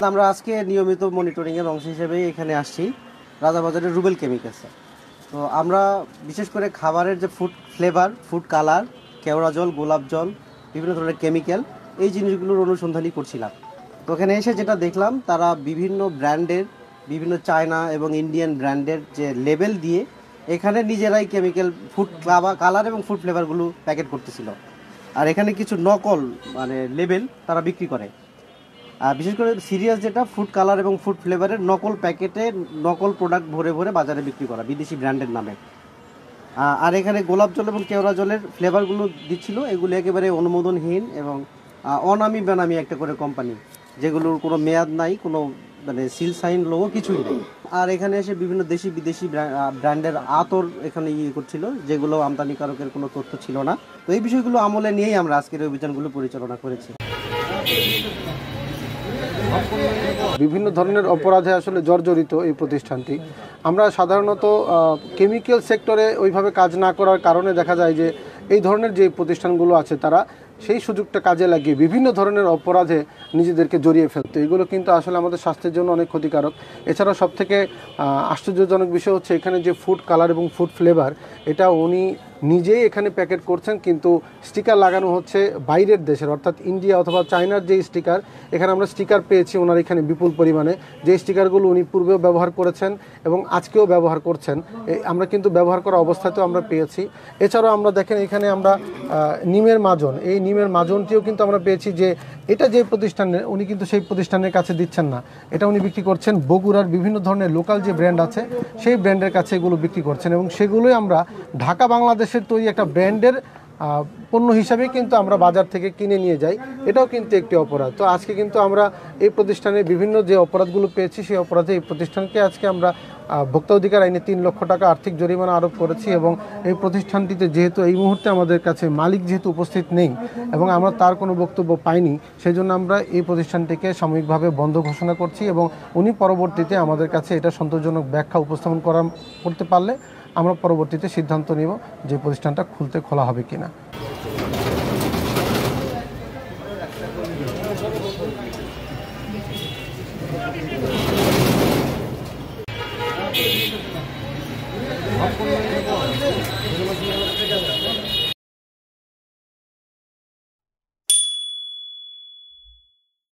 আমরা আজকে নিয়মিত মনিটরিংয়ের অংশ হিসেবে এখানে আসছি রাজাবাজারের রুবেল কেমিক্যালসে। তো আমরা বিশেষ করে খাবারের যে ফুড ফ্লেভার, ফুড কালার, কেওড়া জল, গোলাপ জল, বিভিন্ন ধরনের কেমিক্যাল, এই জিনিসগুলোর অনুসন্ধানই করছিলাম। তো এখানে এসে যেটা দেখলাম, তারা বিভিন্ন ব্র্যান্ডের, বিভিন্ন চায়না এবং ইন্ডিয়ান ব্র্যান্ডের যে লেবেল দিয়ে এখানে নিজেরাই কেমিক্যাল ফুড কালার এবং ফুড ফ্লেভারগুলো প্যাকেট করতেছিল। আর এখানে কিছু নকল মানে লেবেল তারা বিক্রি করে। আর বিশেষ করে সিরিয়াস যেটা ফুড কালার এবং ফুড ফ্লেভারের নকল প্যাকেটে নকল প্রোডাক্ট ভরে ভরে বাজারে বিক্রি করা বিদেশি ব্র্যান্ডের নামে। আর এখানে গোলাপ জল এবং কেওড়া জলের ফ্লেভারগুলো দিচ্ছিল, এগুলো একেবারে অনুমোদনহীন এবং অনামি বেনামি একটা করে কোম্পানি, যেগুলোর কোনো মেয়াদ নাই, কোনো মানে সিল সাইন লোগো কিছুই নেই। আর এখানে এসে বিভিন্ন দেশি বিদেশি ব্র্যান্ডের আতর এখানে করছিল, যেগুলো আমদানিকারকের কোনো তথ্য ছিল না। তো এই বিষয়গুলো আমলে নিয়েই আমরা আজকের অভিযানগুলো পরিচালনা করেছি। বিভিন্ন ধরনের অপরাধে আসলে জর্জরিত এই প্রতিষ্ঠানটি। আমরা সাধারণত কেমিক্যাল সেক্টরে ওইভাবে কাজ না করার কারণে দেখা যায় যে এই ধরনের যে প্রতিষ্ঠানগুলো আছে তারা সেই সুযোগটা কাজে লাগিয়ে বিভিন্ন ধরনের অপরাধে নিজেদেরকে জড়িয়ে ফেলতো। এগুলো কিন্তু আসলে আমাদের স্বাস্থ্যের জন্য অনেক ক্ষতিকারক। এছাড়াও সবথেকে আশ্চর্যজনক বিষয় হচ্ছে এখানে যে ফুড কালার এবং ফুড ফ্লেভার, এটা উনি নিজেই এখানে প্যাকেট করছেন, কিন্তু স্টিকার লাগানো হচ্ছে বাইরের দেশের, অর্থাৎ ইন্ডিয়া অথবা চায়নার যে স্টিকার। এখানে আমরা স্টিকার পেয়েছি ওনার এখানে বিপুল পরিমাণে, যে স্টিকারগুলো উনি পূর্বেও ব্যবহার করেছেন এবং আজকেও ব্যবহার করছেন। আমরা কিন্তু ব্যবহার করা অবস্থাতেও আমরা পেয়েছি। এছাড়াও আমরা দেখেন এখানে আমরা নিমের মাজন, এই নিমের মাজনটিও কিন্তু আমরা পেয়েছি, যে এটা যে প্রতিষ্ঠানের, উনি কিন্তু সেই প্রতিষ্ঠানের কাছে দিচ্ছেন না, এটা উনি বিক্রি করছেন বগুড়ার বিভিন্ন ধরনের লোকাল যে ব্র্যান্ড আছে সেই ব্র্যান্ডের কাছে এগুলো বিক্রি করছেন, এবং সেগুলোই আমরা ঢাকা বাংলাদেশের তৈরি একটা ব্র্যান্ডের পণ্য হিসাবে কিন্তু আমরা বাজার থেকে কিনে নিয়ে যাই। এটাও কিন্তু একটি অপরাধ। তো আজকে কিন্তু আমরা এই প্রতিষ্ঠানে বিভিন্ন যে অপরাধগুলো পেয়েছি সেই অপরাধে এই প্রতিষ্ঠানকে আজকে আমরা ভোক্তা অধিকার আইনে 3 লক্ষ টাকা আর্থিক জরিমানা আরোপ করেছি। এবং এই প্রতিষ্ঠানটিতে যেহেতু এই মুহূর্তে আমাদের কাছে মালিক যেহেতু উপস্থিত নেই এবং আমরা তার কোনো বক্তব্য পাইনি, সেই জন্য আমরা এই প্রতিষ্ঠানটিকে সাময়িকভাবে বন্ধ ঘোষণা করছি, এবং উনি পরবর্তীতে আমাদের কাছে এটা সন্তোষজনক ব্যাখ্যা উপস্থাপন করতে পারলে আমরা পরবর্তীতে সিদ্ধান্ত নেব যে প্রতিষ্ঠানটা খোলা হবে কিনা।